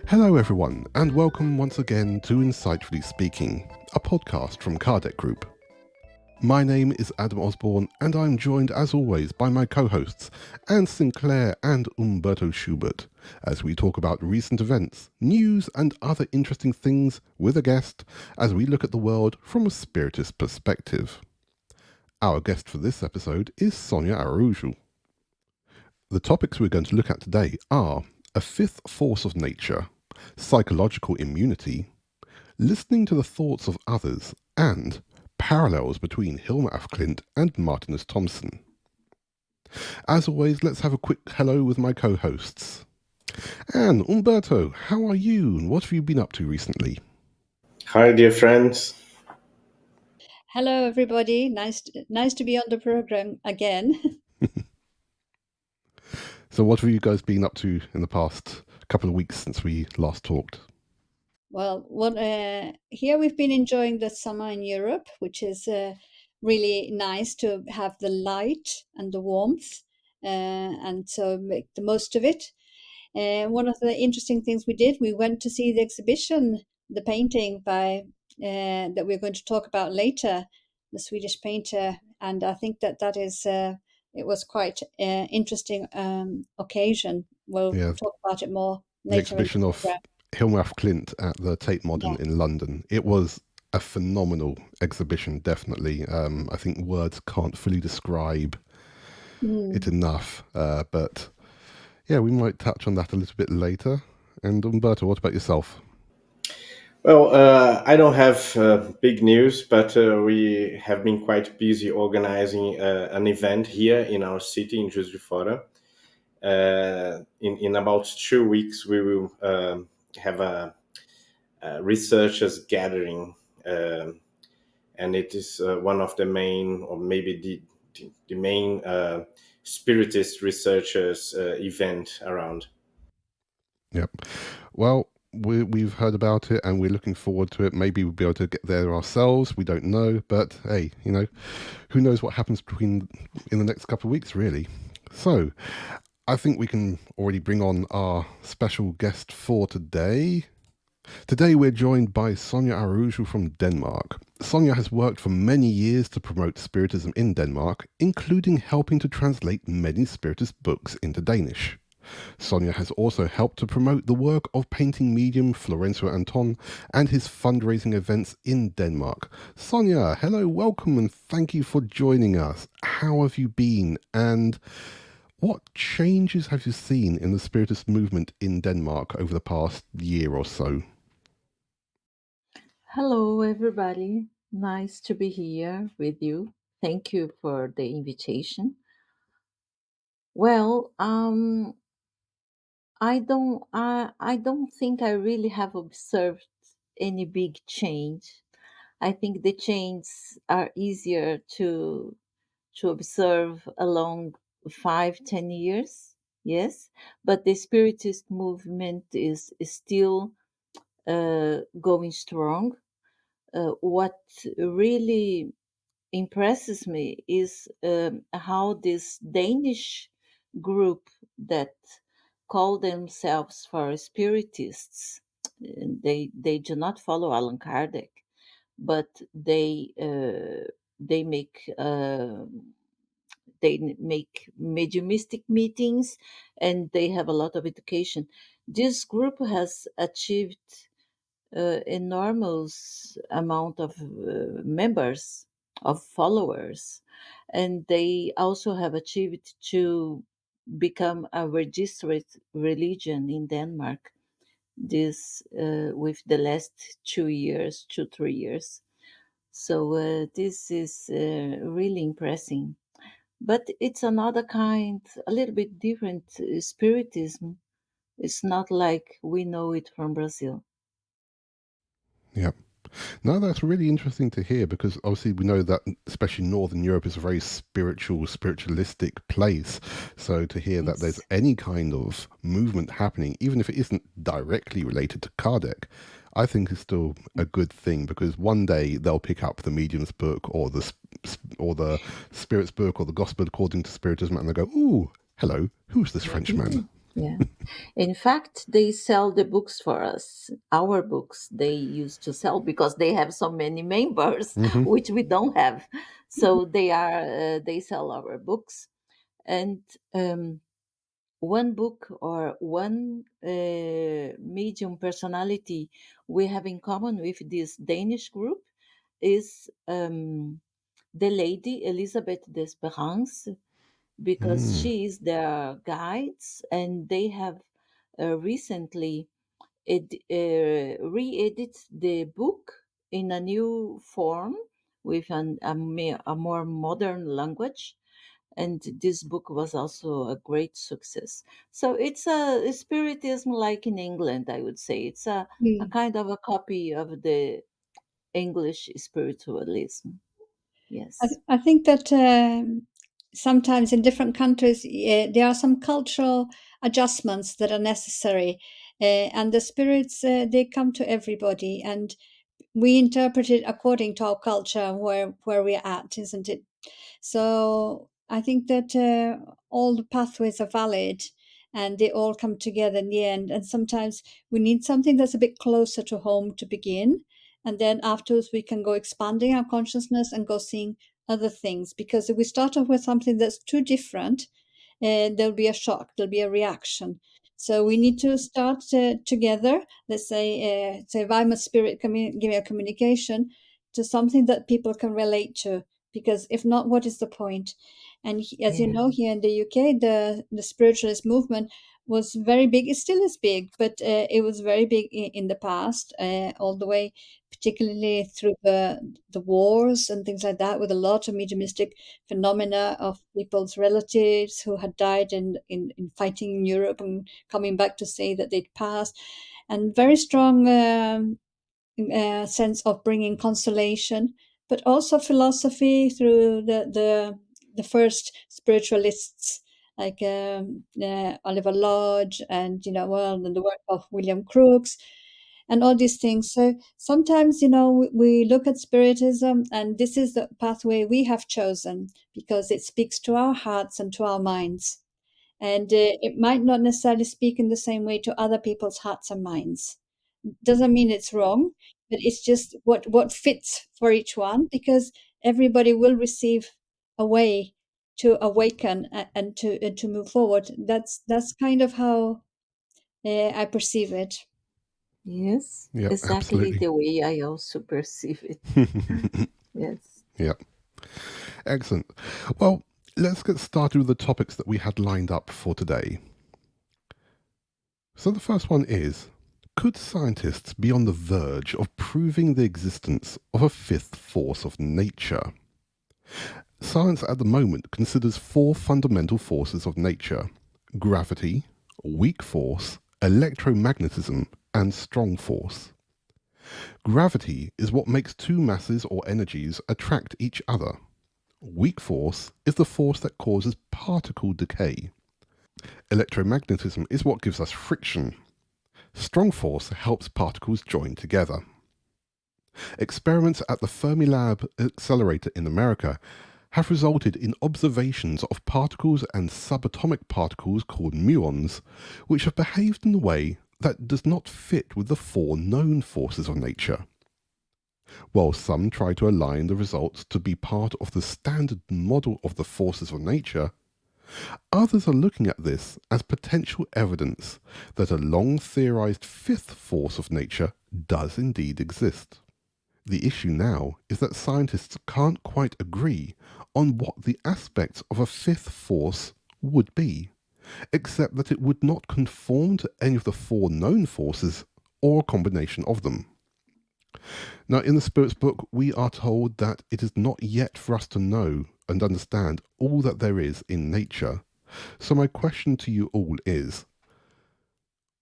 Hello everyone, and welcome once again to Insightfully Speaking, a podcast from Kardec Group. My name is Adam Osborne, and I'm joined as always by my co-hosts, Anne Sinclair and Humberto Schubert, as we talk about recent events, news and other interesting things with a guest, as we look at the world from a spiritist perspective. Our guest for this episode is Sonia Araújo. The topics we're going to look at today are a fifth force of nature, psychological immunity, listening to the thoughts of others, and parallels between Hilma af Klint and Martinus Thomsen. As always, let's have a quick hello with my co-hosts. Anne, Humberto, how are you and what have you been up to recently? Hi, dear friends. Hello, everybody. Nice to be on the program again. So what have you guys been up to in the past couple of weeks since we last talked? Well, here we've been enjoying the summer in Europe, which is really nice to have the light and the warmth, and so make the most of it. One of the interesting things we went to see the exhibition, the painting by that we're going to talk about later, the Swedish painter, and I think that is it was quite interesting occasion. We'll talk about it more later. The exhibition of Hilma af Klint at the Tate Modern in London. It was a phenomenal exhibition, definitely. I think words can't fully describe it enough, but yeah, we might touch on that a little bit later. And Humberto, what about yourself? Well, I don't have big news, but we have been quite busy organizing an event here in our city, in Juiz de Fora. In about 2 weeks, we will have a researchers gathering, and it is one of the main, or maybe the main spiritist researchers event around. Yep. Well, we've heard about it and we're looking forward to it. Maybe we'll be able to get there ourselves. We don't know, but hey, who knows what happens in the next couple of weeks, really. So I think we can already bring on our special guest for today. Today we're joined by Sonia Araújo from Denmark. Sonia has worked for many years to promote Spiritism in Denmark, including helping to translate many Spiritist books into Danish. Sonia has also helped to promote the work of painting medium Florencio Anton and his fundraising events in Denmark. Sonia, hello, welcome, and thank you for joining us. How have you been, and what changes have you seen in the Spiritist movement in Denmark over the past year or so? Hello, everybody. Nice to be here with you. Thank you for the invitation. Well, I don't think I really have observed any big change. I think the changes are easier to observe along 5-10 years. Yes, but the Spiritist movement is still going strong. What really impresses me is how this Danish group that call themselves for spiritists, they do not follow Allan Kardec, but they make mediumistic meetings, and they have a lot of education. This group has achieved enormous amount of members, of followers, and they also have achieved to become a registered religion in Denmark. This with the last 2-3 years. So this is really impressive. But it's another kind, a little bit different spiritism. It's not like we know it from Brazil. Yep. No, that's really interesting to hear, because obviously we know that especially Northern Europe is a very spiritualistic place. So to hear that there's any kind of movement happening, even if it isn't directly related to Kardec, I think is still a good thing, because one day they'll pick up the medium's book or the spirit's book or the gospel according to spiritism, and they'll go, "Ooh, hello, who's this Frenchman?" Yeah. In fact, they sell the books for us. Our books they used to sell because they have so many members, Hmm. which we don't have. So they sell our books, and one book or one medium personality we have in common with this Danish group is the lady Elizabeth d'Esperance, because Mm. she is their guides, and they have recently re-edit the book in a new form with a more modern language, and this book was also a great success. So it's a spiritism like in England, I would say. It's a Mm. kind of a copy of the English spiritualism. Yes. I think that sometimes in different countries there are some cultural adjustments that are necessary, and the spirits they come to everybody, and we interpret it according to our culture where we're at, isn't it? So I think that all the pathways are valid and they all come together in the end. And sometimes we need something that's a bit closer to home to begin. And then afterwards, we can go expanding our consciousness and go seeing other things. Because if we start off with something that's too different, there'll be a shock, there'll be a reaction. So we need to start together. Let's say if I'm a spirit, give me a communication to something that people can relate to, because if not, what is the point? And as you Yeah. know, here in the UK, the spiritualist movement was very big. It still is big, but it was very big in the past, all the way, particularly through the wars and things like that, with a lot of mediumistic phenomena of people's relatives who had died in fighting in Europe and coming back to say that they'd passed, and very strong sense of bringing consolation, but also philosophy through the first spiritualists like Oliver Lodge, and and the work of William Crookes and all these things. So sometimes we look at spiritism, and this is the pathway we have chosen because it speaks to our hearts and to our minds, and it might not necessarily speak in the same way to other people's hearts and minds. Doesn't mean it's wrong, but it's just what fits for each one, because everybody will receive a way to awaken and to move forward. That's kind of how I perceive it. Yes. Yep, Exactly absolutely. the way I also perceive it. Yes. Yep, excellent. Well, let's get started with the topics that we had lined up for today. So the first one is, could scientists be on the verge of proving the existence of a fifth force of nature? Science at the moment considers four fundamental forces of nature: gravity, weak force, electromagnetism, and strong force. Gravity is what makes two masses or energies attract each other. Weak force is the force that causes particle decay. Electromagnetism is what gives us friction. Strong force helps particles join together. Experiments at the Fermilab Accelerator in America have resulted in observations of particles and subatomic particles called muons, which have behaved in a way that does not fit with the four known forces of nature. While some try to align the results to be part of the standard model of the forces of nature, others are looking at this as potential evidence that a long theorized fifth force of nature does indeed exist. The issue now is that scientists can't quite agree on what the aspects of a fifth force would be, except that it would not conform to any of the four known forces or a combination of them. Now, in the Spirit's book, we are told that it is not yet for us to know and understand all that there is in nature. So my question to you all is,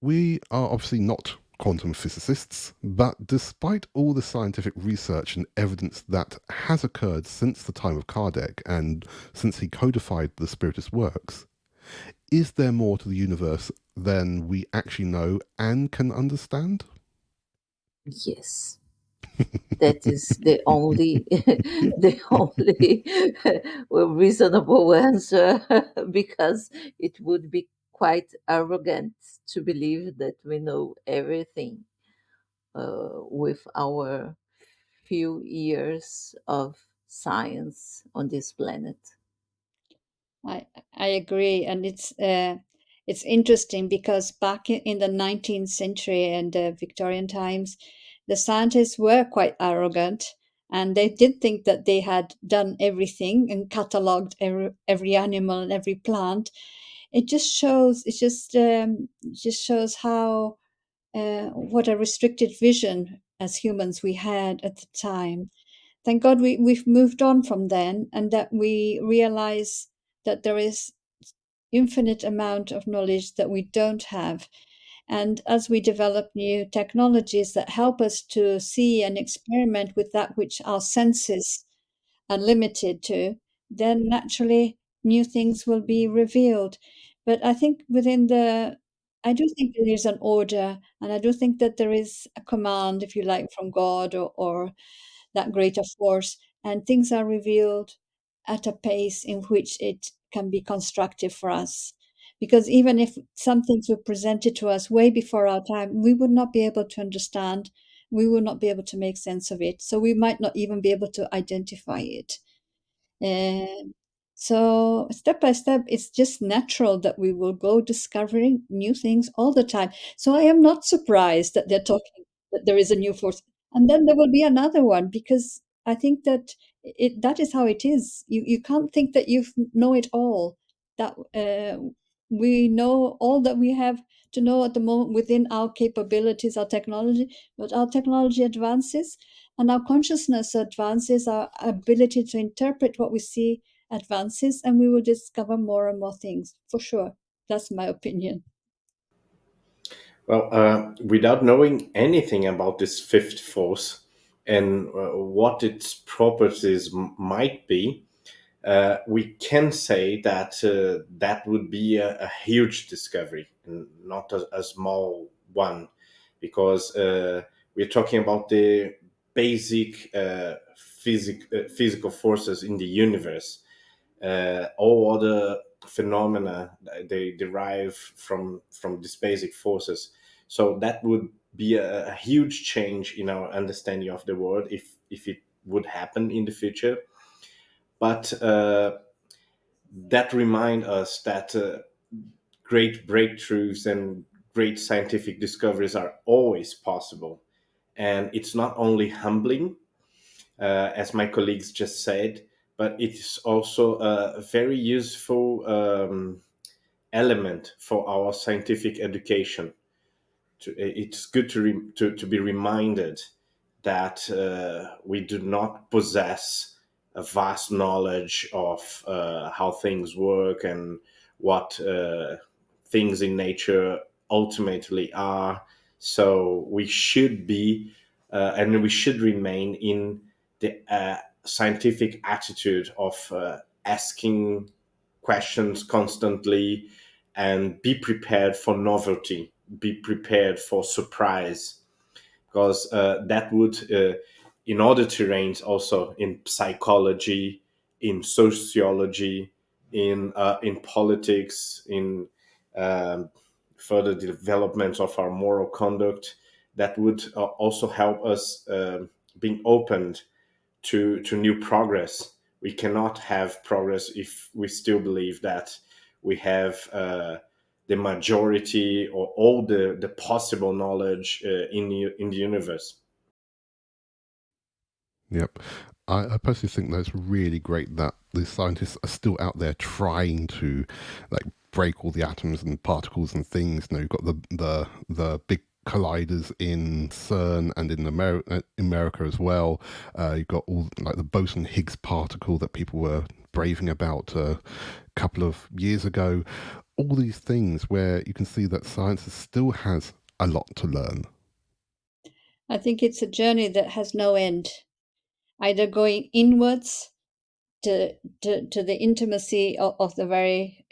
we are obviously not quantum physicists, but despite all the scientific research and evidence that has occurred since the time of Kardec and since he codified the Spiritist works, is there more to the universe than we actually know and can understand? Yes. That is the only the only reasonable answer, because it would be quite arrogant to believe that we know everything with our few years of science on this planet. I agree, and it's interesting because back in the 19th century and Victorian times, the scientists were quite arrogant, and they did think that they had done everything and catalogued every animal and every plant. It just shows how what a restricted vision as humans we had at the time. Thank God we've moved on from then, and that we realize that there is infinite amount of knowledge that we don't have. And as we develop new technologies that help us to see and experiment with that which our senses are limited to, then naturally new things will be revealed. But I think I do think there is an order, and I do think that there is a command, if you like, from God or that greater force, and things are revealed at a pace in which it can be constructive for us. Because even if some things were presented to us way before our time, we would not be able to understand, we would not be able to make sense of it. So we might not even be able to identify it. And so step by step, it's just natural that we will go discovering new things all the time. So I am not surprised that they're talking that there is a new force. And then there will be another one because I think that that is how it is. You can't think that you know it all. That we know all that we have to know at the moment within our capabilities, our technology, but our technology advances and our consciousness advances, our ability to interpret what we see advances, and we will discover more and more things, for sure. That's my opinion. Well, without knowing anything about this fifth force and what its properties might be, we can say that that would be a huge discovery, and not a small one, because we're talking about the basic physical forces in the universe. All other phenomena, they derive from these basic forces. So that would be a huge change in our understanding of the world if it would happen in the future. But that remind us that great breakthroughs and great scientific discoveries are always possible. And it's not only humbling, as my colleagues just said, but it's also a very useful element for our scientific education. It's good to be reminded that we do not possess a vast knowledge of how things work and what things in nature ultimately are. So we should be and we should remain in the scientific attitude of asking questions constantly and be prepared for novelty, be prepared for surprise, because that would, in other terrains, also in psychology, in sociology, in politics, in um, further development of our moral conduct, that would also help us being opened to new progress. We cannot have progress if we still believe that we have the majority or all the possible knowledge in the universe. Yep. I personally think that's really great that the scientists are still out there trying to like break all the atoms and particles and things. You know, you've got the big colliders in CERN and in America as well. You've got all like the boson Higgs particle that people were braving about a couple of years ago. All these things where you can see that science still has a lot to learn. I think it's a journey that has no end, either going inwards to the intimacy of the very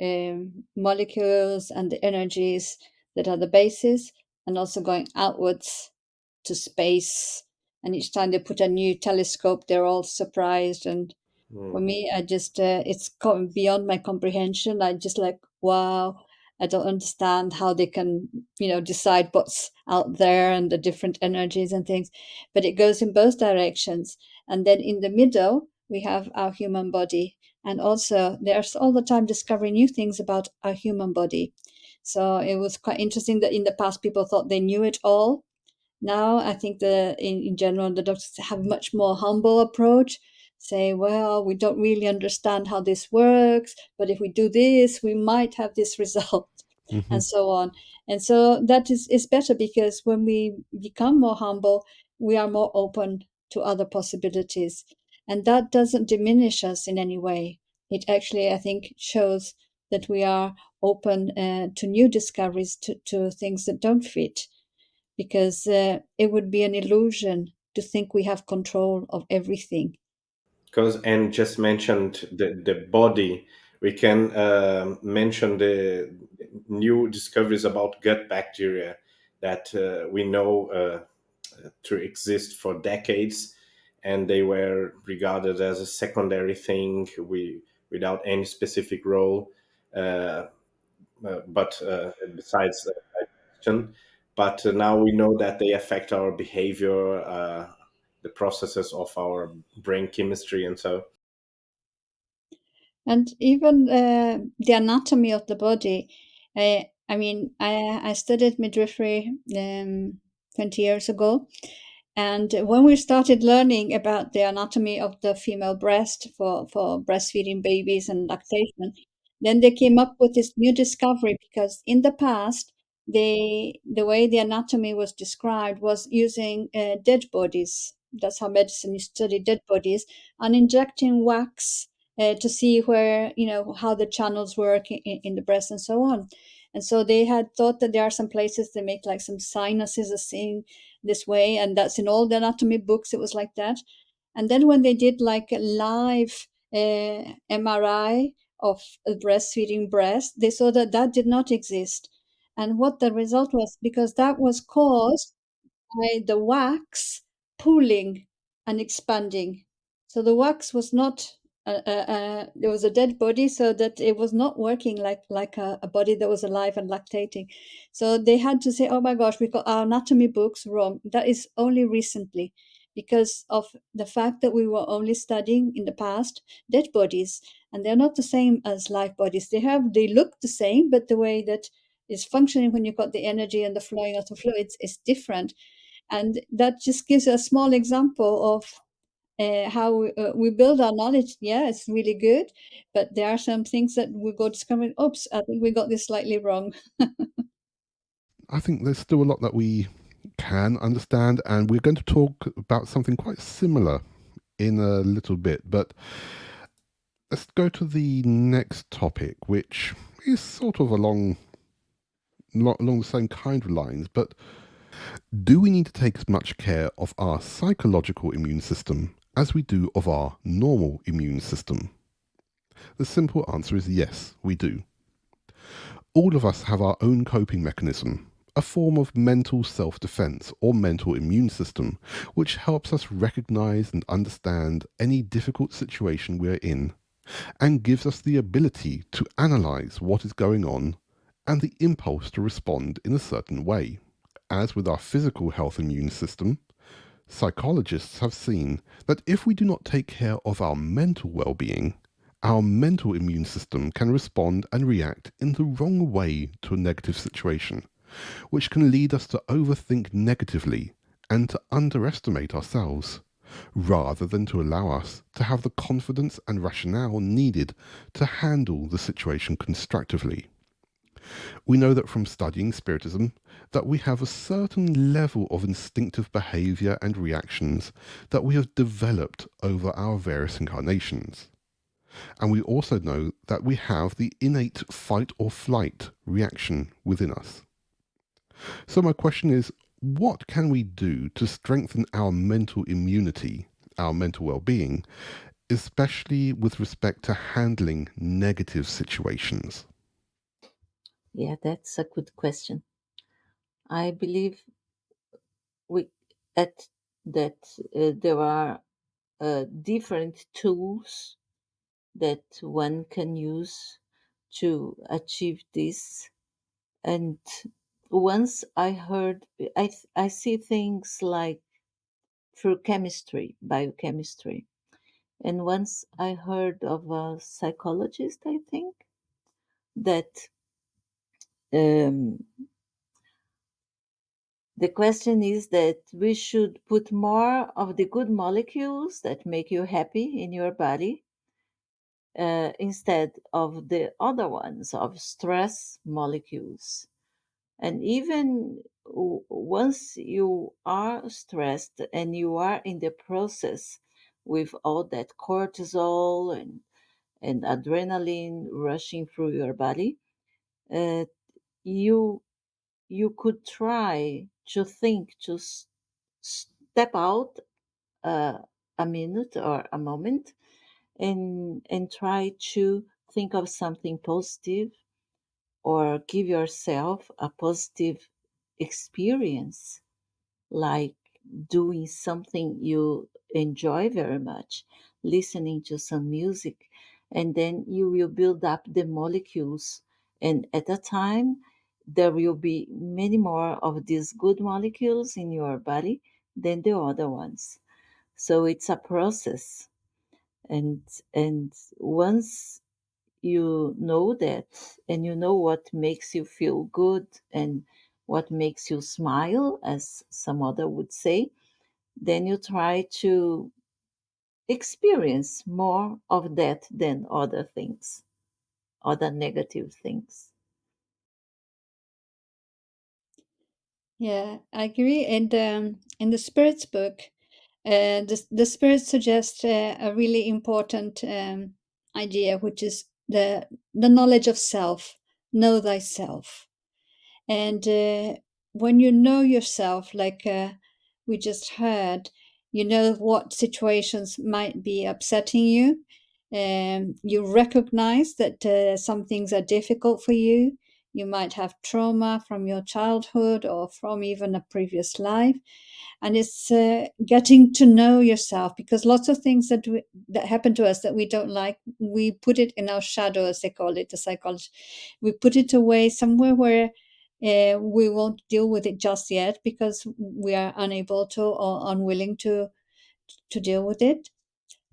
molecules and the energies that are the basis, and also going outwards to space. And each time they put a new telescope, they're all surprised. And for Mm. me, I just it's beyond my comprehension. I just like, wow. I don't understand how they can, decide what's out there and the different energies and things. But it goes in both directions. And then in the middle, we have our human body. And also, there's all the time discovering new things about our human body. So it was quite interesting that in the past, people thought they knew it all. Now, I think in general, the doctors have a much more humble approach. Say, well, we don't really understand how this works, but if we do this, we might have this result, Hmm. and so on. And so that is better, because when we become more humble, we are more open to other possibilities. And that doesn't diminish us in any way. It actually, I think, shows that we are open to new discoveries, to things that don't fit, because it would be an illusion to think we have control of everything. Because and just mentioned the body, we can mention the new discoveries about gut bacteria that we know to exist for decades, and they were regarded as a secondary thing, without any specific role, uh, but besides digestion. But now we know that they affect our behavior, the processes of our brain chemistry, and so. And even the anatomy of the body. I mean, I studied midwifery 20 years ago. And when we started learning about the anatomy of the female breast for breastfeeding babies and lactation, then they came up with this new discovery, because in the past, the way the anatomy was described was using dead bodies. That's how medicine used to study dead bodies, and injecting wax to see where, how the channels work in the breast and so on. And so they had thought that there are some places they make like some sinuses are seeing this way, and that's in all the anatomy books. It was like that. And then when they did like a live MRI of a breastfeeding breast, they saw that that did not exist. And what the result was, because that was caused by the wax pooling and expanding. So the wax was not, there was a dead body, so that it was not working like a body that was alive and lactating. So they had to say, oh my gosh, we got our anatomy books wrong. That is only recently, because of the fact that we were only studying in the past dead bodies, and they're not the same as live bodies. They look the same, but the way that is functioning when you've got the energy and the flowing of the fluids is different. And that just gives a small example of how we build our knowledge. Yeah, it's really good, but there are some things that we go discovering, oops, I think we got this slightly wrong. I think there's still a lot that we can understand, and we're going to talk about something quite similar in a little bit. But let's go to the next topic, which is sort of along the same kind of lines. But do we need to take as much care of our psychological immune system as we do of our normal immune system? The simple answer is yes, we do. All of us have our own coping mechanism, a form of mental self-defense or mental immune system, which helps us recognize and understand any difficult situation we're in, and gives us the ability to analyze what is going on and the impulse to respond in a certain way. As with our physical health immune system, psychologists have seen that if we do not take care of our mental well-being, our mental immune system can respond and react in the wrong way to a negative situation, which can lead us to overthink negatively and to underestimate ourselves, rather than to allow us to have the confidence and rationale needed to handle the situation constructively. We know that from studying Spiritism that we have a certain level of instinctive behavior and reactions that we have developed over our various incarnations. And we also know that we have the innate fight or flight reaction within us. So my question is, what can we do to strengthen our mental immunity, our mental well-being, especially with respect to handling negative situations? Yeah, that's a good question. I believe we at that there are different tools that one can use to achieve this. And once I heard, I see things like through chemistry, biochemistry. And once I heard of a psychologist, I think, that um, the question is that we should put more of the good molecules that make you happy in your body instead of the other ones, of stress molecules. And even once you are stressed and you are in the process with all that cortisol and adrenaline rushing through your body, uh, you you could try to think to step out uh, a minute or a moment and try to think of something positive or give yourself a positive experience, like doing something you enjoy very much, listening to some music, and then you will build up the molecules. And at a time, there will be many more of these good molecules in your body than the other ones. So it's a process. And once you know that, and you know what makes you feel good and what makes you smile, as some other would say, then you try to experience more of that than other things, other negative things. Yeah, I agree. And in the Spirit's book, the Spirit suggests a really important idea, which is the knowledge of self. Know thyself. And when you know yourself, like we just heard, you know what situations might be upsetting you. You recognize that some things are difficult for you. You might have trauma from your childhood or from even a previous life. And it's getting to know yourself, because lots of things that happen to us that we don't like, we put it in our shadow, as they call it, the psychology. We put it away somewhere where we won't deal with it just yet because we are unable to or unwilling to deal with it.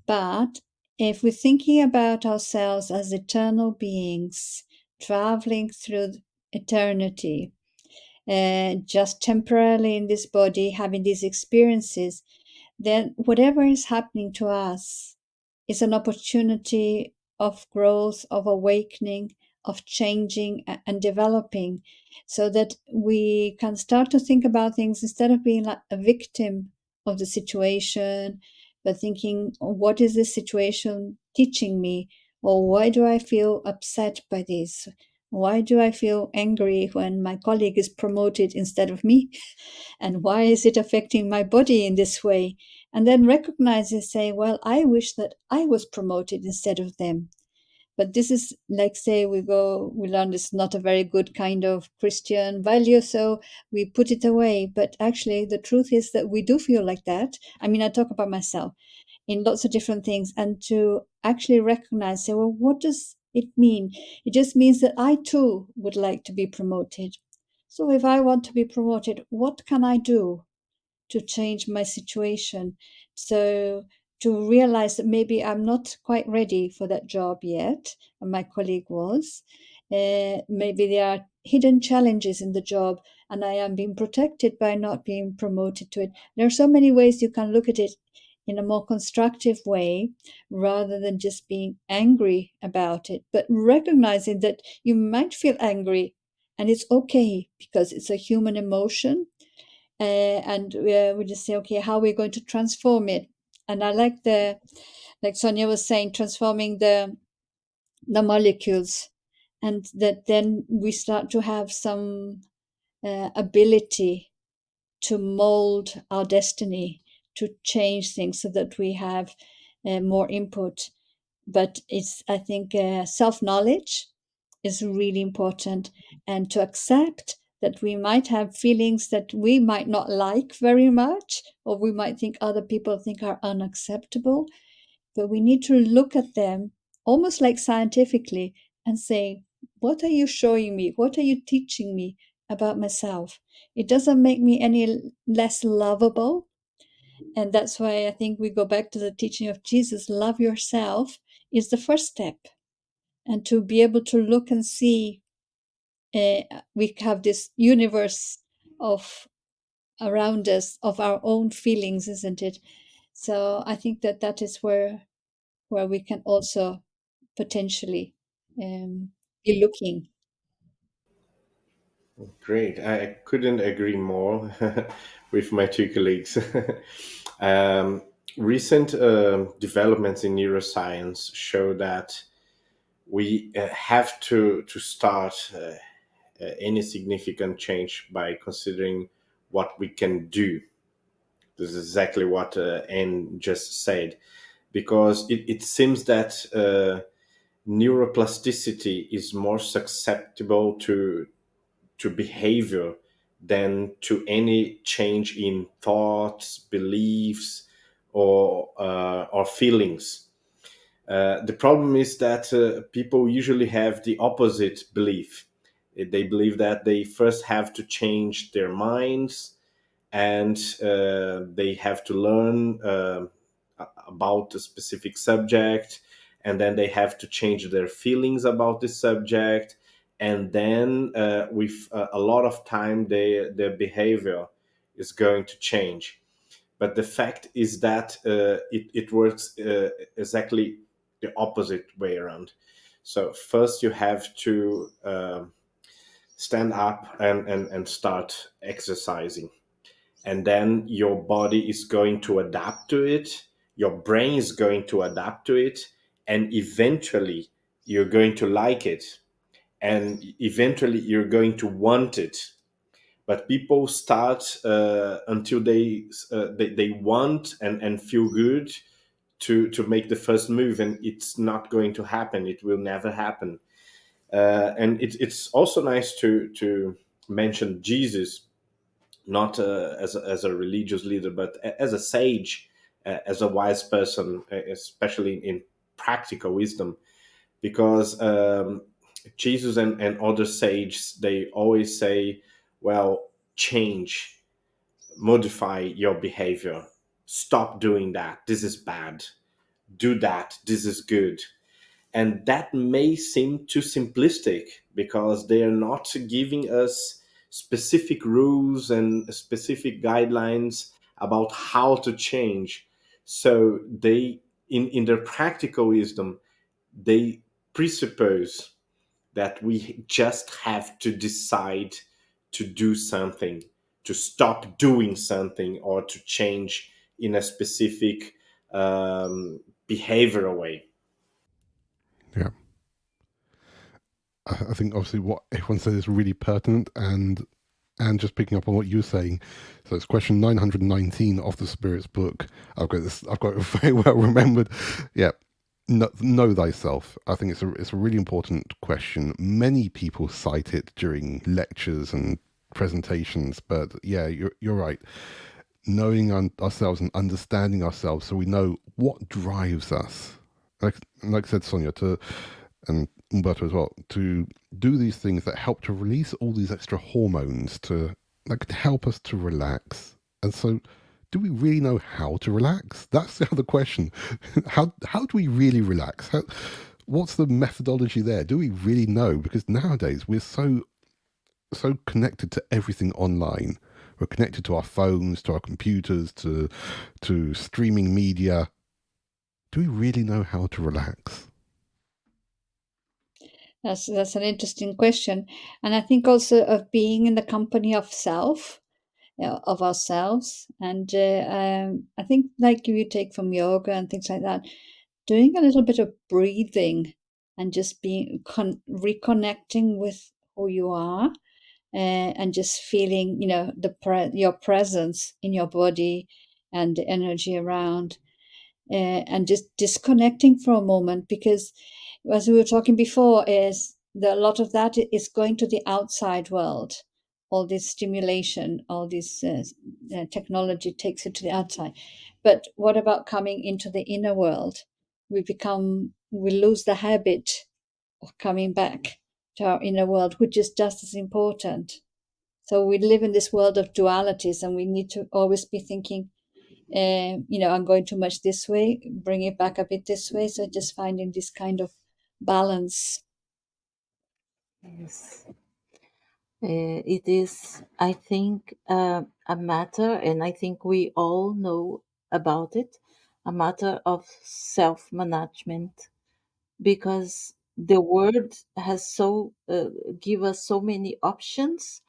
But if we're thinking about ourselves as eternal beings traveling through eternity, just temporarily in this body, having these experiences, then whatever is happening to us is an opportunity of growth, of awakening, of changing and developing, so that we can start to think about things instead of being like a victim of the situation, but thinking, what is this situation teaching me? Or why do I feel upset by this? Why do I feel angry when my colleague is promoted instead of me? And why is it affecting my body in this way? And then recognize and say, well, I wish that I was promoted instead of them. But this is like, say, we learn this is not a very good kind of Christian value, so we put it away. But actually, the truth is that we do feel like that. I mean, I talk about myself in lots of different things, and to actually recognize, say, well, what does it mean? It just means that I too would like to be promoted. So if I want to be promoted, what can I do to change my situation? So to realize that maybe I'm not quite ready for that job yet, and my colleague was. Maybe there are hidden challenges in the job, and I am being protected by not being promoted to it. There are so many ways you can look at it in a more constructive way rather than just being angry about it, but recognizing that you might feel angry and it's okay because it's a human emotion. And we just say, okay, how are we going to transform it? And I like like Sonia was saying, transforming the molecules, and that then we start to have some ability to mold our destiny, to change things so that we have more input. But it's, I think, self-knowledge is really important, and to accept that we might have feelings that we might not like very much, or we might think other people think are unacceptable, but we need to look at them almost like scientifically and say, what are you showing me? What are you teaching me about myself? It doesn't make me any less lovable. And that's why I think we go back to the teaching of Jesus. Love yourself is the first step. And to be able to look and see, we have this universe of around us of our own feelings, isn't it? So I think that is where we can also potentially be looking. Great. I couldn't agree more with my two colleagues. um, Recent developments in neuroscience show that we have to start any significant change by considering what we can do. This is exactly what Anne just said, because it seems that neuroplasticity is more susceptible to behavior than to any change in thoughts, beliefs, or feelings. The problem is that people usually have the opposite belief. They believe that they first have to change their minds, and they have to learn about a specific subject, and then they have to change their feelings about this subject, and then with a lot of time their behavior is going to change. But the fact is that it works exactly the opposite way around. So first you have to stand up and start exercising, and then your body is going to adapt to it, your brain is going to adapt to it, and eventually you're going to like it, and eventually you're going to want it. But people start until they want and feel good to make the first move, and it's not going to happen. It will never happen. And it's also nice to mention Jesus, not as a religious leader, but as a sage, as a wise person, especially in practical wisdom, because Jesus and other sages, they always say, well, change, modify your behavior, stop doing that, this is bad, do that, this is good. And that may seem too simplistic because they are not giving us specific rules and specific guidelines about how to change. So they, in their practical wisdom, they presuppose that we just have to decide to do something, to stop doing something, or to change in a specific behavioral way. Yeah. I think obviously what everyone said is really pertinent, and just picking up on what you're saying. So it's question 919 of the Spirit's book. I've got it very well remembered. Yeah. Know thyself. I think it's a really important question. Many people cite it during lectures and presentations, but yeah, you're right. Knowing ourselves and understanding ourselves, so we know what drives us. Like said Sonia, and Humberto as well, to do these things that help to release all these extra hormones to help us to relax. And so, do we really know how to relax? That's the other question. How do we really relax? What's the methodology there? Do we really know? Because nowadays we're so connected to everything online. We're connected to our phones, to our computers, to streaming media. Do we really know how to relax? That's an interesting question, and I think also of being in the company of self, of ourselves, and I think like you take from yoga and things like that, doing a little bit of breathing and just being reconnecting with who you are, and just feeling, your presence in your body and the energy around, and just disconnecting for a moment, because as we were talking before, is a lot of that is going to the outside world. All this stimulation, all this technology takes it to the outside. But what about coming into the inner world? We lose the habit of coming back to our inner world, which is just as important. So we live in this world of dualities, and we need to always be thinking, I'm going too much this way, bring it back a bit this way. So just finding this kind of balance. Yes. It is, I think, a matter, and I think we all know about it, a matter of self-management, because the world has give us so many options.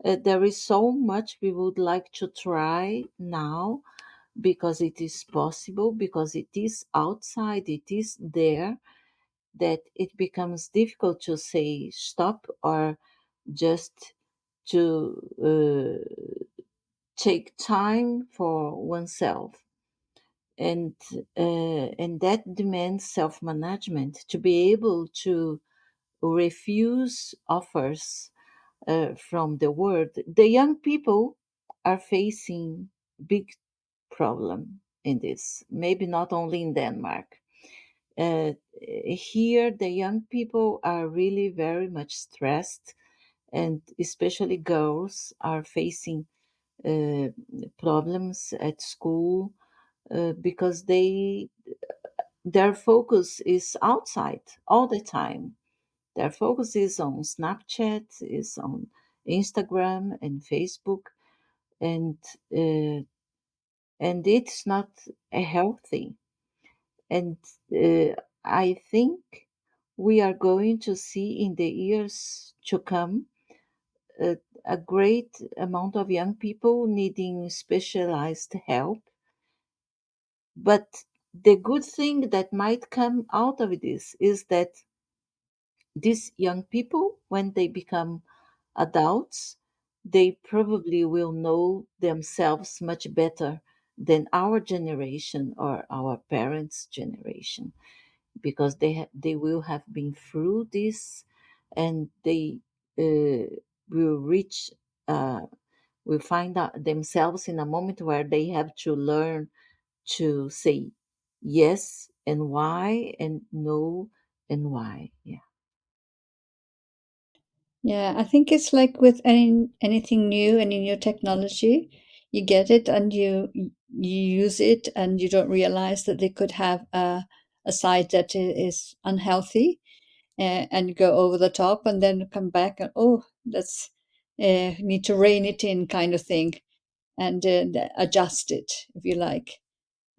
There is so much we would like to try now, because it is possible, because it is outside, it is there, that it becomes difficult to say stop, or just to take time for oneself. And that demands self-management, to be able to refuse offers from the world. The young people are facing big problem in this, maybe not only in Denmark. Here the young people are really very much stressed, and especially girls are facing uh, problems at school, because their focus is outside all the time. Their focus is on Snapchat, is on Instagram and Facebook, and uh, and it's not healthy. And I think we are going to see in the years to come a, a great amount of young people needing specialized help. But the good thing that might come out of this is that these young people, when they become adults, they probably will know themselves much better than our generation or our parents' generation, because they will have been through this, and they uh, will reach will find out themselves in a moment where they have to learn to say yes and why, and no and why. Yeah. Yeah, I think it's like with anything new, any new technology, you get it and you use it, and you don't realize that they could have a side that is unhealthy, and go over the top, and then come back and, oh, that's need to rein it in, kind of thing, and adjust it, if you like.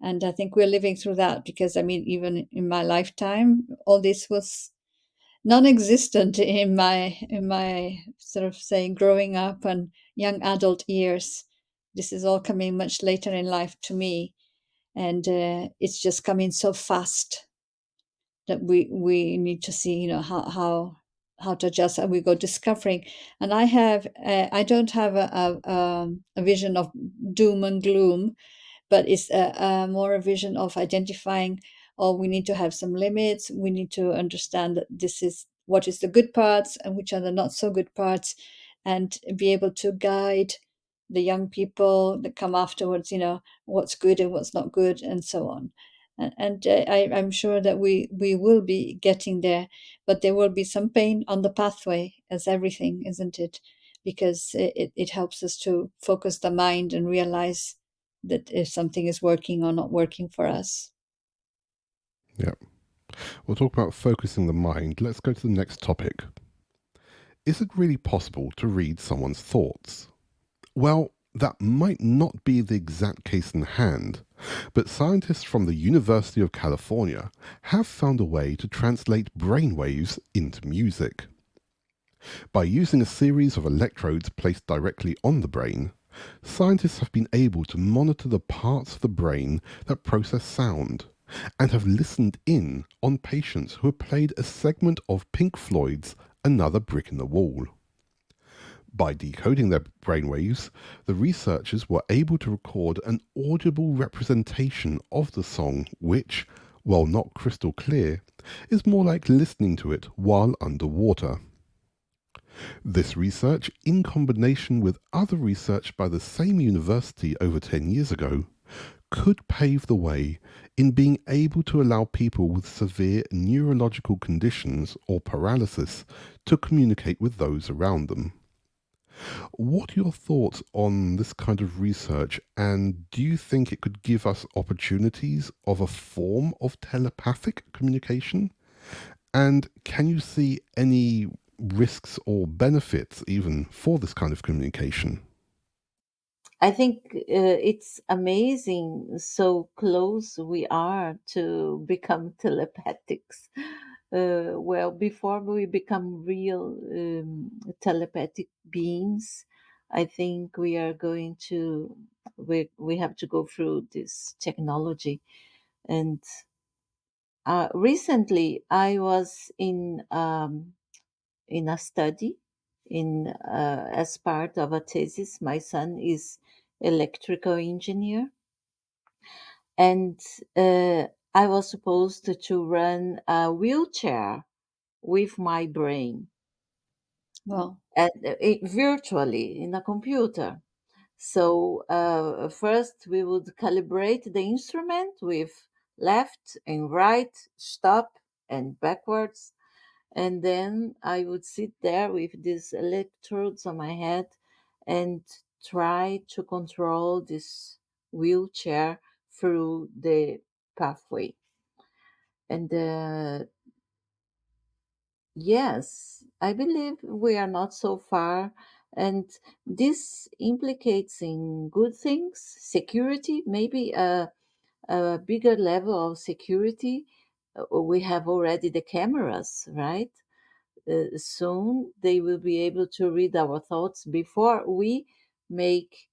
And I think we're living through that, because I mean, even in my lifetime, all this was non-existent in my sort of saying growing up and young adult years. This is all coming much later in life to me, and it's just coming so fast that we need to see, how to adjust, and we go discovering. And I don't have a vision of doom and gloom, but it's a more a vision of identifying, oh, we need to have some limits. We need to understand that this is what is the good parts and which are the not so good parts, and be able to guide the young people that come afterwards, what's good and what's not good, and so on. And I'm sure that we will be getting there, but there will be some pain on the pathway, as everything, isn't it? Because it helps us to focus the mind and realize that if something is working or not working for us. Yeah. We'll talk about focusing the mind. Let's go to the next topic. Is it really possible to read someone's thoughts? Well, that might not be the exact case in hand, but scientists from the University of California have found a way to translate brainwaves into music. By using a series of electrodes placed directly on the brain, scientists have been able to monitor the parts of the brain that process sound, and have listened in on patients who have played a segment of Pink Floyd's Another Brick in the Wall. By decoding their brainwaves, the researchers were able to record an audible representation of the song which, while not crystal clear, is more like listening to it while underwater. This research, in combination with other research by the same university over 10 years ago, could pave the way in being able to allow people with severe neurological conditions or paralysis to communicate with those around them. What are your thoughts on this kind of research, and do you think it could give us opportunities of a form of telepathic communication? And can you see any risks or benefits even for this kind of communication? I think it's amazing so close we are to become telepathics. Well, before we become real telepathic beings, I think we have to go through this technology. And recently, I was in a study in as part of a thesis. My son is electrical engineer, and I was supposed to run a wheelchair with my brain Well, and virtually in a computer. So first we would calibrate the instrument with left and right, stop and backwards. And then I would sit there with these electrodes on my head and try to control this wheelchair through the pathway. And yes, I believe we are not so far. And this implicates in good things, security, maybe a bigger level of security. We have already the cameras, right? Soon they will be able to read our thoughts before we make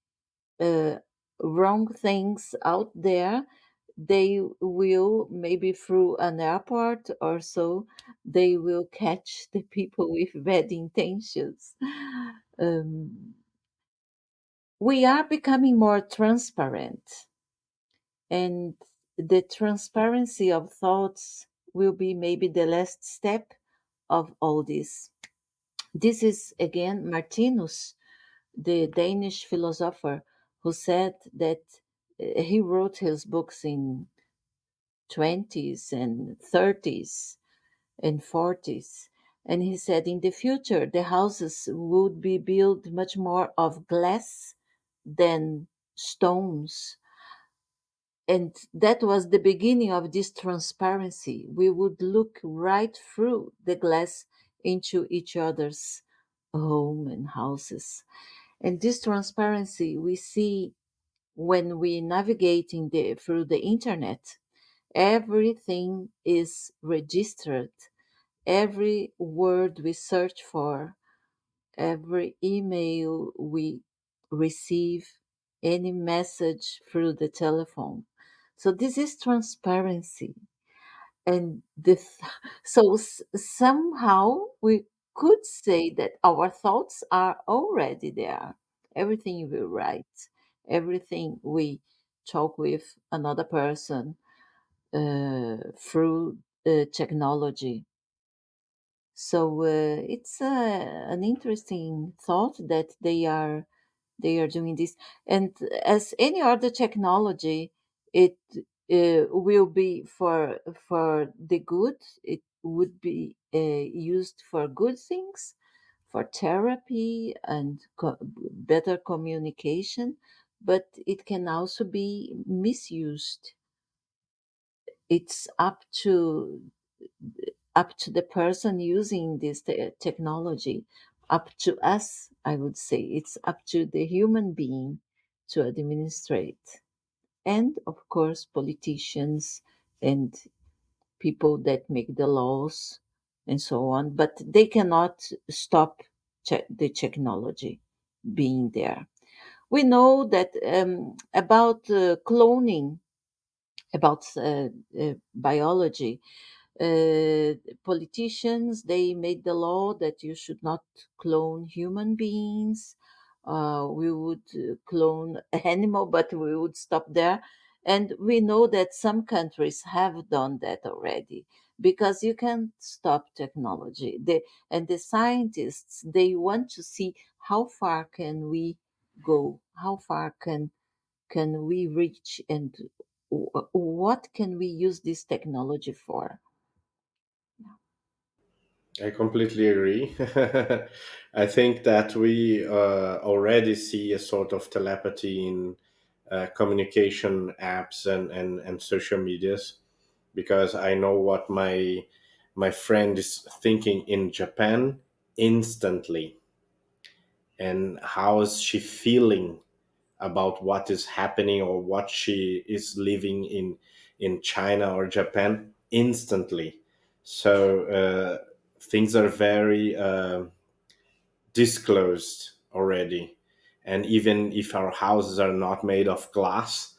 uh, wrong things out there. They will, maybe through an airport or so, they will catch the people with bad intentions. um, we are becoming more transparent, and the transparency of thoughts will be maybe the last step of all this. This is again Martinus, the Danish philosopher, who said that he wrote his books in 20s and 30s and 40s. And he said in the future, the houses would be built much more of glass than stones. And that was the beginning of this transparency. We would look right through the glass into each other's home and houses. And this transparency we see when we navigating through the internet. Everything is registered. Every word we search for, every email we receive, any message through the telephone. So this is transparency. And this, so somehow we could say that our thoughts are already there. Everything we write, everything we talk with another person through technology. So it's an interesting thought that they are doing this, and as any other technology, it will be for the good. It would be used for good things, for therapy and better communication, but it can also be misused. It's up to the person using this technology, up to us, I would say. It's up to the human being to administrate. And of course, politicians and people that make the laws and so on. But they cannot stop the technology being there. We know that about cloning, about biology, uh, politicians, they made the law that you should not clone human beings. We would clone animal, but we would stop there. And we know that some countries have done that already, because you can't stop technology. And the scientists, they want to see how far can we go, how far can can we reach, and what can we use this technology for? I completely agree. I think that we already see a sort of telepathy in communication apps and social medias, because I know what my friend is thinking in Japan instantly, and how is she feeling about what is happening, or what she is living in China or Japan instantly. So things are very disclosed already. And even if our houses are not made of glass,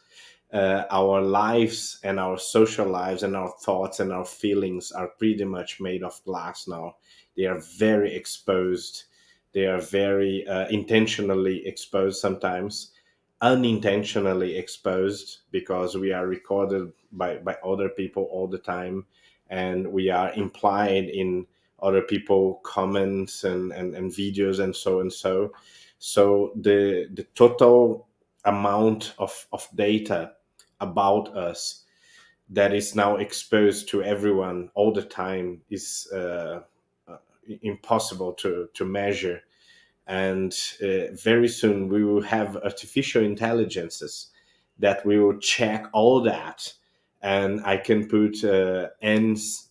our lives and our social lives and our thoughts and our feelings are pretty much made of glass now. They are very exposed. They are very intentionally exposed, sometimes unintentionally exposed, because we are recorded by other people all the time, and we are implied in other people comments and videos and so and so. So the total amount of data about us that is now exposed to everyone all the time is impossible to measure. And very soon we will have artificial intelligences that will check all that, and I can put N's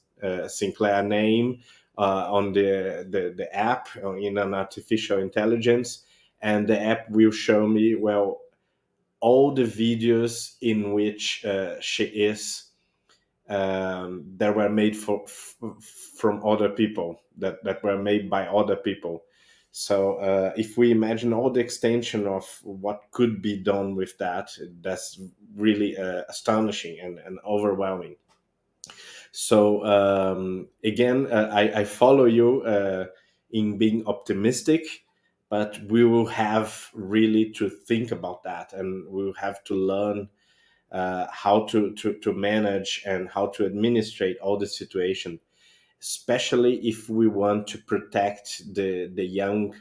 Sinclair name on the app in an artificial intelligence, and the app will show me, well, all the videos in which she is that were made from other people, that were made by other people. So if we imagine all the extension of what could be done with that, that's really astonishing and overwhelming. So again, I follow you in being optimistic, but we will have really to think about that, and we will have to learn how to manage and how to administrate all the situation, especially if we want to protect the young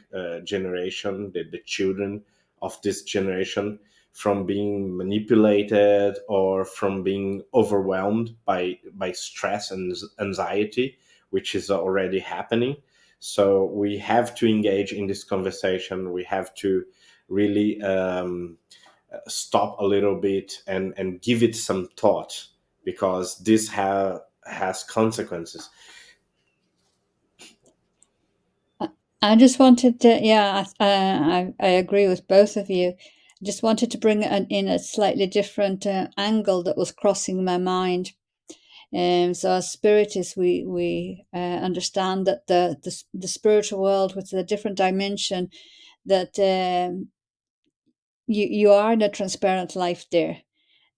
generation, the children of this generation, from being manipulated or from being overwhelmed by stress and anxiety, which is already happening. So we have to engage in this conversation. We have to really stop a little bit and give it some thought, because this has consequences. I just wanted to, yeah, I agree with both of you. I just wanted to bring in a slightly different angle that was crossing my mind. So as spiritists, we understand that the spiritual world, with a different dimension, that you are in a transparent life there,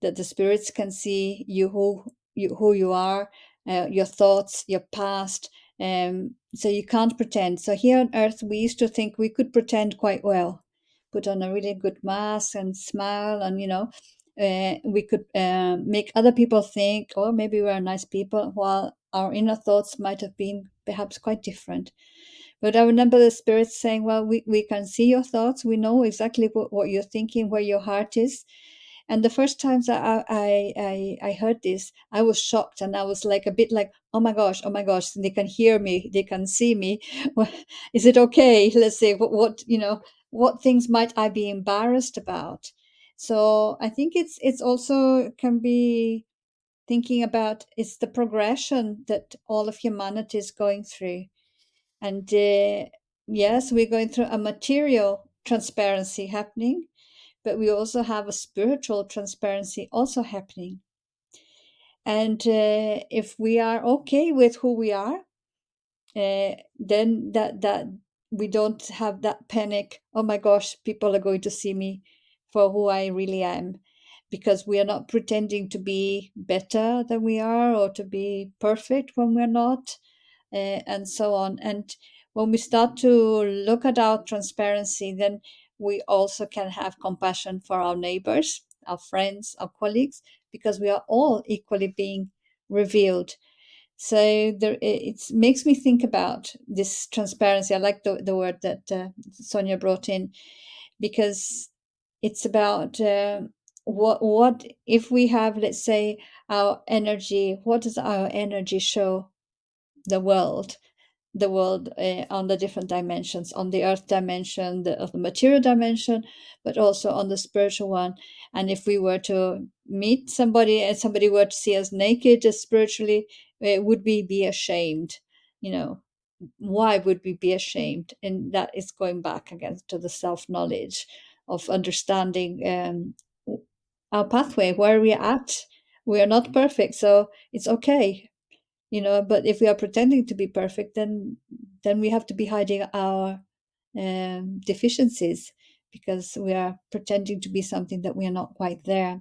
that the spirits can see who you are, your thoughts, your past. So you can't pretend. So here on earth, we used to think we could pretend quite well, put on a really good mask and smile, and we could make other people think, oh, maybe we're nice people, while our inner thoughts might have been perhaps quite different. But I remember the spirits saying, well, we can see your thoughts. We know exactly what you're thinking, where your heart is. And the first times I heard this, I was shocked, and I was like a bit like, oh my gosh, they can hear me, they can see me. Well, is it okay? Let's say what things might I be embarrassed about? So I think it's also can be thinking about, it's the progression that all of humanity is going through. And yes, we're going through a material transparency happening, but we also have a spiritual transparency also happening. And if we are okay with who we are, then that we don't have that panic. Oh my gosh, people are going to see me for who I really am, because we are not pretending to be better than we are, or to be perfect when we're not, and so on. And when we start to look at our transparency, then we also can have compassion for our neighbors, our friends, our colleagues, because we are all equally being revealed. So it makes me think about this transparency. I like the word that Sonia brought in, because it's about what if we have, let's say, our energy, what does our energy show the world? On the different dimensions, on the earth dimension, the material dimension, but also on the spiritual one. And if we were to meet somebody and somebody were to see us naked spiritually, would we be ashamed? Why would we be ashamed? And that is going back again to the self-knowledge of understanding our pathway, where we're at. We are not perfect, so it's okay. But if we are pretending to be perfect, then we have to be hiding our deficiencies, because we are pretending to be something that we are not quite there.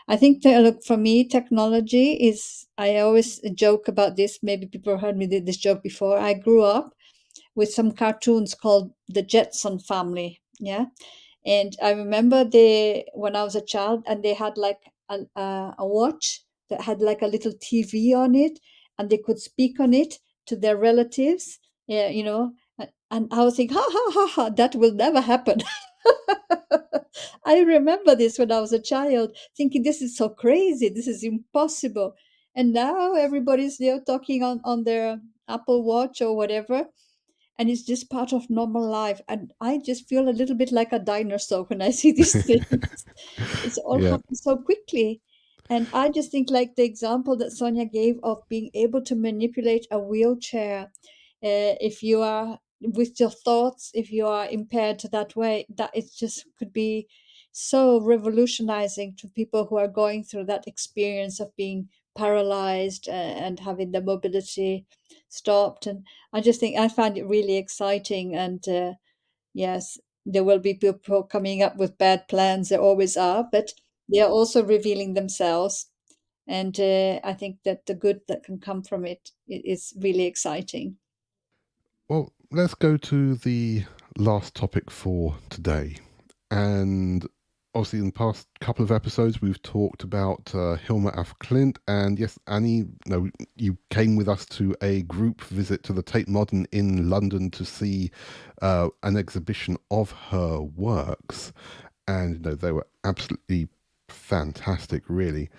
I think look, for me, technology is, I always joke about this, maybe people have heard me do this joke before. I grew up with some cartoons called the Jetson Family, yeah. And I remember when I was a child, and they had like a watch that had like a little TV on it, and they could speak on it to their relatives. Yeah, and I was thinking, ha ha ha ha, that will never happen. I remember this when I was a child, thinking this is so crazy, this is impossible. And now everybody's talking on their Apple Watch or whatever, and it's just part of normal life. And I just feel a little bit like a dinosaur when I see these things. It's all Yeah. happened so quickly. And I just think, like the example that Sonia gave of being able to manipulate a wheelchair, if you are with your thoughts, if you are impaired that way, that it just could be so revolutionizing to people who are going through that experience of being paralyzed and having the mobility stopped. And I just think I find it really exciting. And yes, there will be people coming up with bad plans. There always are, but they are also revealing themselves. And I think that the good that can come from it is really exciting. Well, let's go to the last topic for today. And obviously, in the past couple of episodes, we've talked about Hilma af Klint. And yes, Annie, no, you came with us to a group visit to the Tate Modern in London to see an exhibition of her works. And they were absolutely fantastic, really.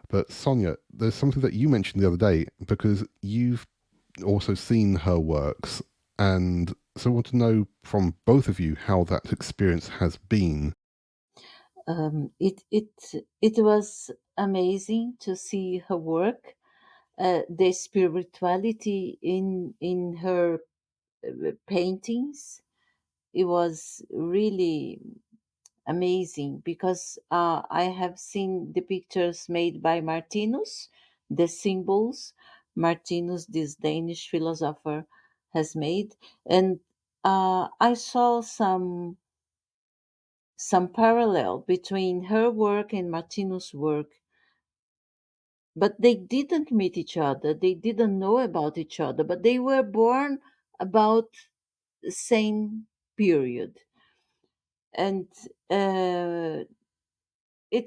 But Sonia, there's something that you mentioned the other day, because you've also seen her works, and so I want to know from both of you how that experience has been. It was amazing to see her work, the spirituality in her paintings. It was really amazing, because I have seen the pictures made by Martinus, the symbols Martinus, this Danish philosopher, has made, and I saw some parallel between her work and Martinus' work, but they didn't meet each other. They didn't know about each other, but they were born about the same period, and it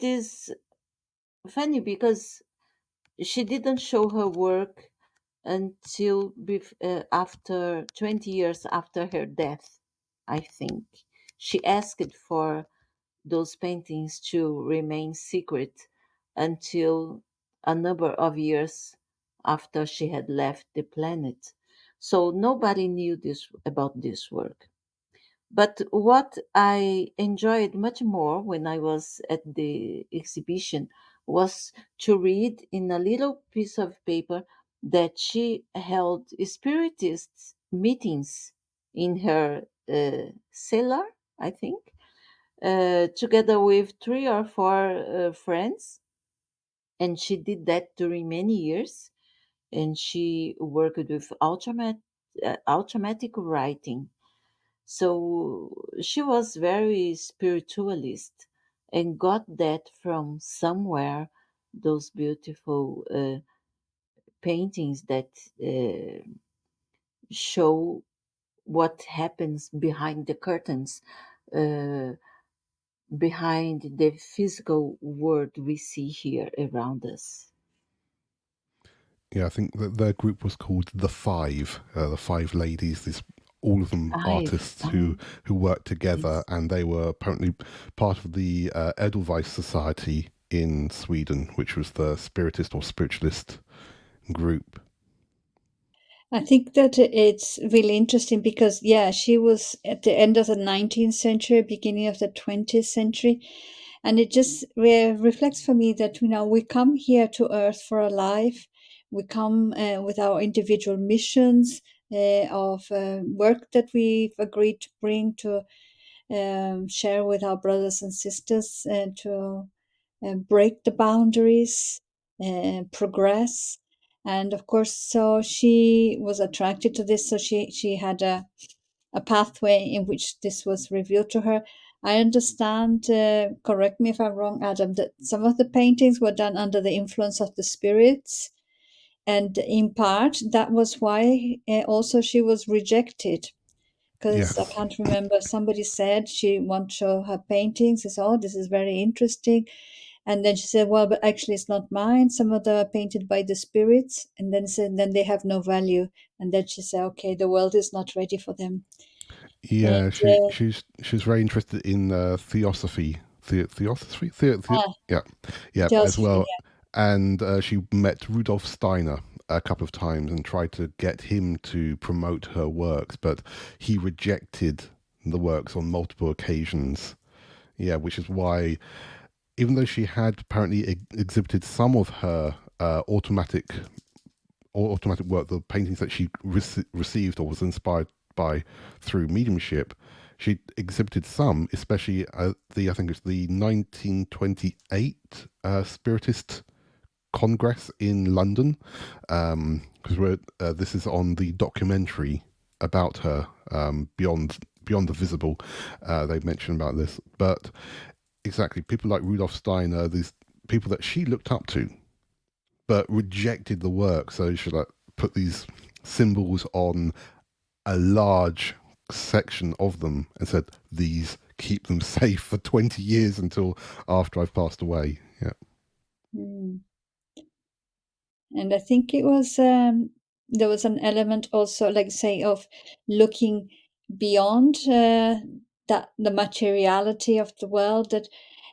is funny because she didn't show her work until after 20 years after her death, I think. She asked for those paintings to remain secret until a number of years after she had left the planet. So nobody knew this about this work. But what I enjoyed much more when I was at the exhibition was to read in a little piece of paper that she held spiritist meetings in her cellar, I think, together with 3 or 4 friends. And she did that during many years. And she worked with automatic writing, so she was very spiritualist and got that from somewhere, those beautiful paintings that show what happens behind the curtains, uh, behind the physical world we see here around us. Yeah, I think that their group was called the Five Ladies. This all of them Five. artists who worked together, and they were apparently part of the Edelweiss Society in Sweden, which was the spiritist or spiritualist group. I think that it's really interesting because, yeah, she was at the end of the 19th century, beginning of the 20th century. And it just reflects for me that, we come here to Earth for a life. We come with our individual missions of work that we've agreed to bring to share with our brothers and sisters and to break the boundaries, progress. And of course, so she was attracted to this. So she had a pathway in which this was revealed to her. I understand, correct me if I'm wrong, Adam, that some of the paintings were done under the influence of the spirits. And in part, that was why also she was rejected. Because I Yes. can't remember, somebody said she wanted to show her paintings. She said, oh, this is very interesting. And then she said, well, but actually it's not mine. Some of them are painted by the spirits. And then said, then they have no value. And then she said, okay, the world is not ready for them. Yeah, And, she's very interested in theosophy, theosophy, yeah, as theosophy, well. And she met Rudolf Steiner a couple of times and tried to get him to promote her works, but he rejected the works on multiple occasions. Yeah, which is why, even though she had apparently exhibited some of her automatic work, the paintings that she received or was inspired by through mediumship, she exhibited some, especially I think it's the 1928 Spiritist Congress in London, because this is on the documentary about her, Beyond the Visible. They mentioned about this, but exactly, people like Rudolf Steiner, these people that she looked up to, but rejected the work. So she put these symbols on a large section of them and said, these, keep them safe for 20 years until after I've passed away. Yeah. And I think it was there was an element also, like say, of looking beyond that the materiality of the world, that,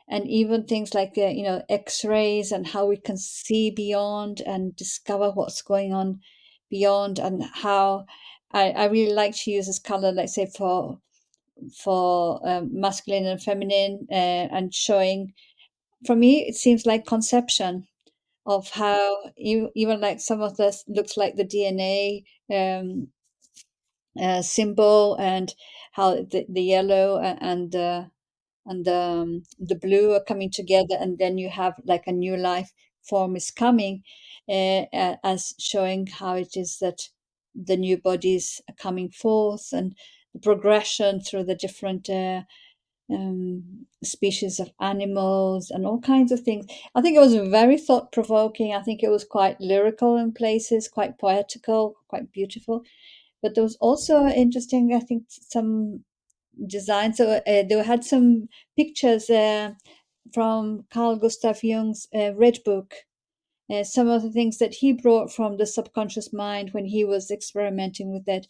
and even things like X-rays and how we can see beyond and discover what's going on beyond, and how I really like she uses color, like say for masculine and feminine, and showing, for me it seems like conception of how even like some of this looks like the DNA symbol, and how the yellow and the blue are coming together, and then you have like a new life form is coming, as showing how it is that the new bodies are coming forth, and the progression through the different species of animals and all kinds of things. I think it was very thought provoking. I think it was quite lyrical in places, quite poetical, quite beautiful. But there was also interesting, I think, some designs. So they had some pictures from Carl Gustav Jung's Red Book. Some of the things that he brought from the subconscious mind when he was experimenting with that,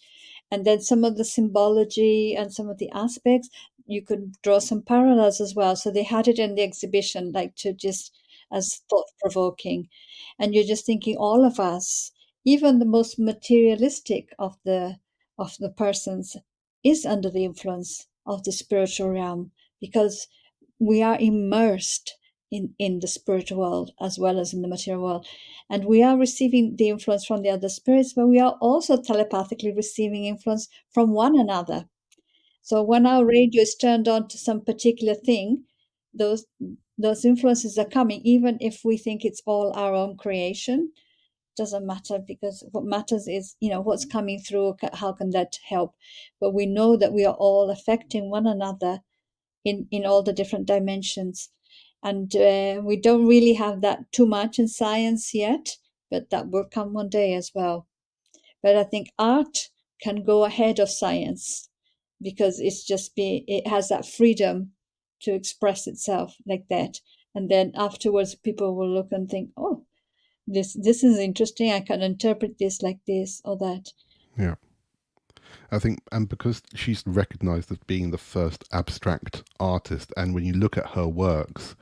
and then some of the symbology and some of the aspects, you could draw some parallels as well. So they had it in the exhibition, like to just as thought provoking. And you're just thinking, all of us, even the most materialistic of the persons, is under the influence of the spiritual realm, because we are immersed in the spiritual world as well as in the material world. And we are receiving the influence from the other spirits, but we are also telepathically receiving influence from one another. So when our radio is turned on to some particular thing, those influences are coming, even if we think it's all our own creation. Doesn't matter, because what matters is what's coming through, how can that help. But we know that we are all affecting one another in all the different dimensions. And we don't really have that too much in science yet, but that will come one day as well. But I think art can go ahead of science, because it has that freedom to express itself like that. And then afterwards, people will look and think, oh, this is interesting. I can interpret this like this or that. Yeah. I think, and because she's recognized as being the first abstract artist, and when you look at her works,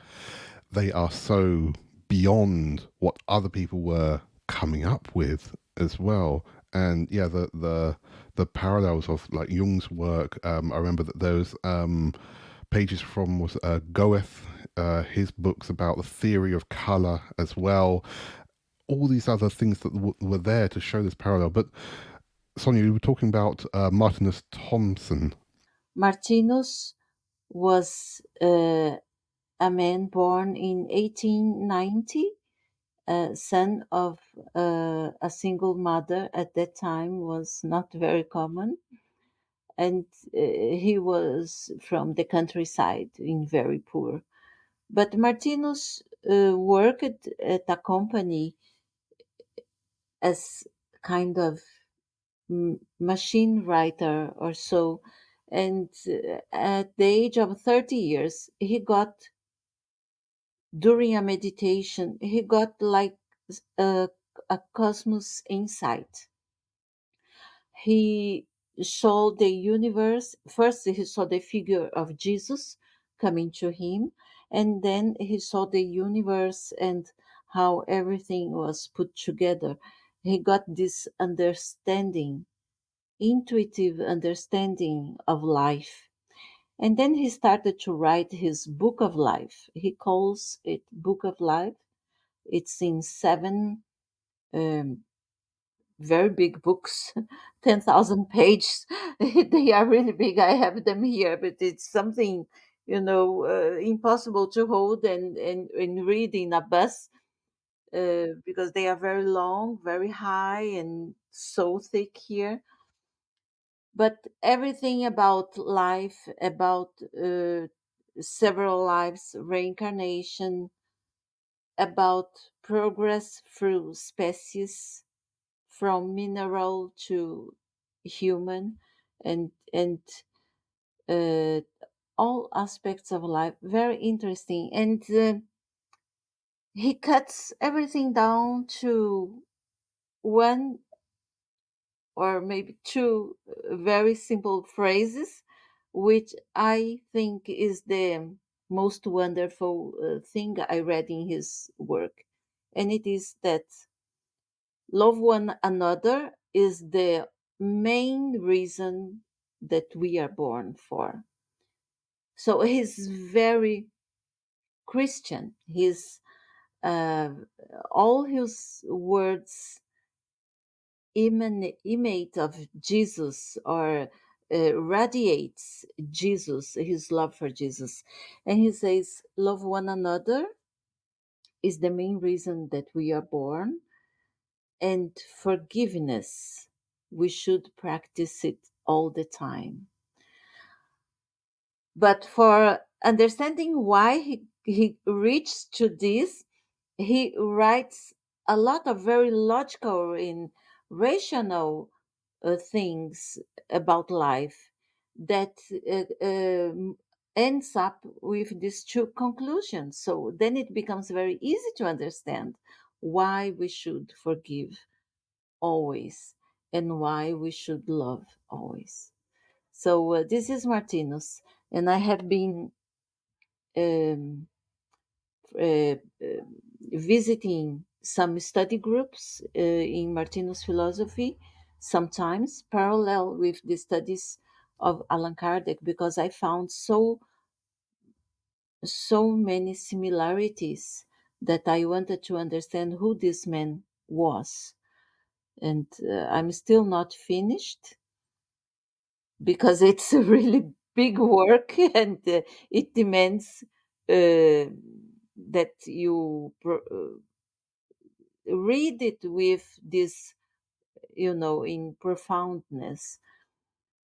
they are so beyond what other people were coming up with as well. And yeah, the parallels of like Jung's work. I remember that there was pages from was Goethe, his books about the theory of color as well. All these other things that were there to show this parallel. But Sonia, you were talking about Martinus Thomsen. Martinus was a man born in 1890, son of a single mother. At that time was not very common, and he was from the countryside in very poor. But Martinus worked at a company as kind of machine writer or so, and at the age of 30 years he got, during a meditation, he got like a, a cosmos insight. He saw the universe. First he saw the figure of Jesus coming to him, and then he saw the universe and how everything was put together. He got this understanding, intuitive understanding of life. And then he started to write his book of life. He calls it Book of Life. It's in 7 um, very big books, 10,000 pages. They are really big. I have them here, but it's something, impossible to hold and read in a bus, because they are very long, very high, and so thick here. But everything about life, about several lives, reincarnation, about progress through species, from mineral to human, and uh, all aspects of life. Very interesting, and he cuts everything down to one or maybe two very simple phrases, which I think is the most wonderful thing I read in his work. And it is that love one another is the main reason that we are born for. So he's very Christian. His all his words emanate of Jesus, or radiates Jesus, his love for Jesus. And he says, love one another is the main reason that we are born, and forgiveness, we should practice it all the time. But for understanding why he reached to this, he writes a lot of very logical and rational things about life that ends up with these two conclusions. So then it becomes very easy to understand why we should forgive always and why we should love always. So this is Martinus, and I have been um, uh, uh, visiting some study groups in Martinus philosophy, sometimes parallel with the studies of Allan Kardec, because I found so many similarities that I wanted to understand who this man was. And I'm still not finished, because it's a really big work, and it demands that you read it with this, in profoundness.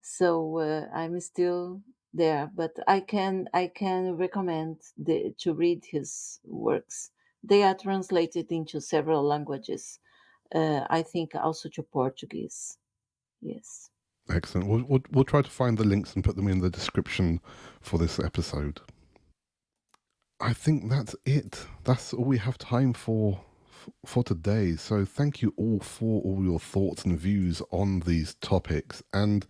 So I'm still there, but I can recommend to read his works. They are translated into several languages. I think also to Portuguese. Yes. Excellent. We'll try to find the links and put them in the description for this episode. I think that's it. That's all we have time for for today. So thank you all for all your thoughts and views on these topics. And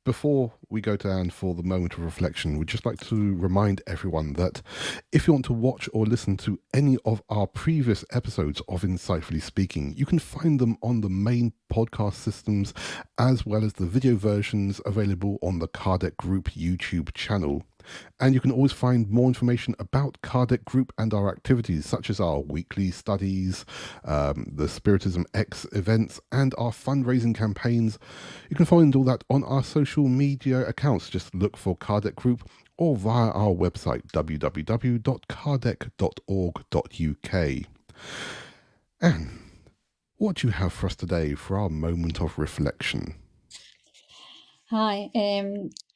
before we go to Anne for the moment of reflection, we'd just like to remind everyone that if you want to watch or listen to any of our previous episodes of Insightfully Speaking, you can find them on the main podcast systems, as well as the video versions available on the Kardec Group YouTube channel. And you can always find more information about Kardec Group and our activities, such as our weekly studies, the Spiritism X events, and our fundraising campaigns. You can find all that on our social media accounts. Just look for Kardec Group or via our website, www.kardec.org.uk. And what do you have for us today for our moment of reflection? Hi,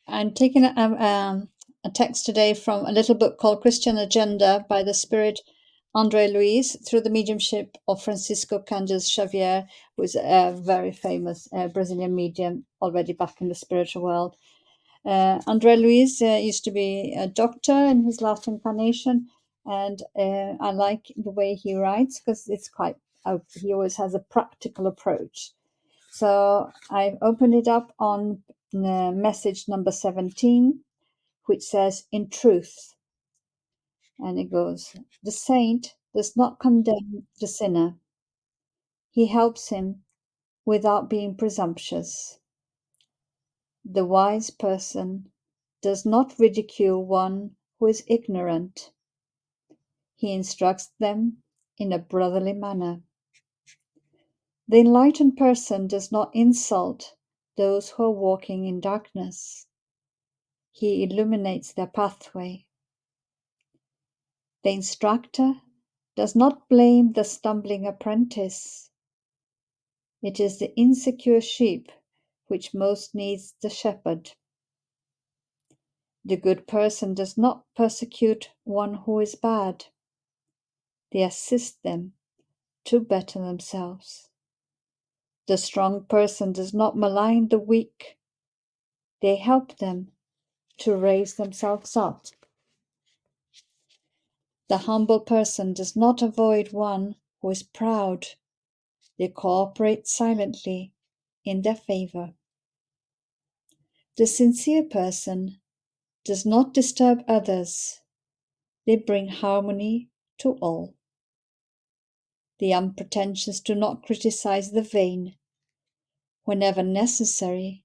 I'm taking a text today from a little book called Christian Agenda by the Spirit Andre Luiz through the mediumship of Francisco Cândido Xavier, who is a very famous Brazilian medium already back in the spiritual world. Andre Luiz used to be a doctor in his last incarnation, and I like the way he writes because it's quite, he always has a practical approach. So I've opened it up on message number 17, which says, in truth. And it goes, the saint does not condemn the sinner. He helps him without being presumptuous. The wise person does not ridicule one who is ignorant. He instructs them in a brotherly manner. The enlightened person does not insult those who are walking in darkness. He illuminates their pathway. The instructor does not blame the stumbling apprentice. It is the insecure sheep which most needs the shepherd. The good person does not persecute one who is bad. They assist them to better themselves. The strong person does not malign the weak. They help them to raise themselves up. The humble person does not avoid one who is proud. They cooperate silently in their favor. The sincere person does not disturb others. They bring harmony to all. The unpretentious do not criticize the vain. Whenever necessary,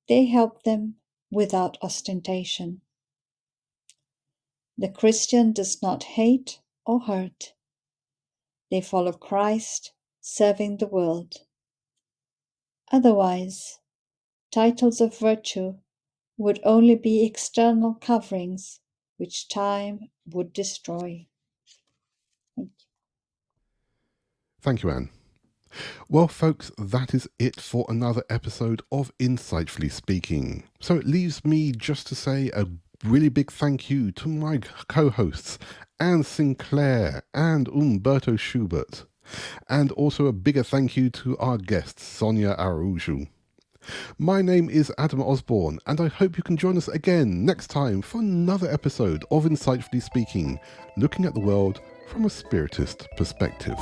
they help them without ostentation. The Christian does not hate or hurt. They follow Christ, serving the world. Otherwise, titles of virtue would only be external coverings which time would destroy. Thank you, Anne. Well, folks, that is it for another episode of Insightfully Speaking. So it leaves me just to say a really big thank you to my co-hosts, Anne Sinclair and Humberto Schubert. And also a bigger thank you to our guest, Sonia Araújo. My name is Adam Osborne, and I hope you can join us again next time for another episode of Insightfully Speaking, looking at the world from a spiritist perspective.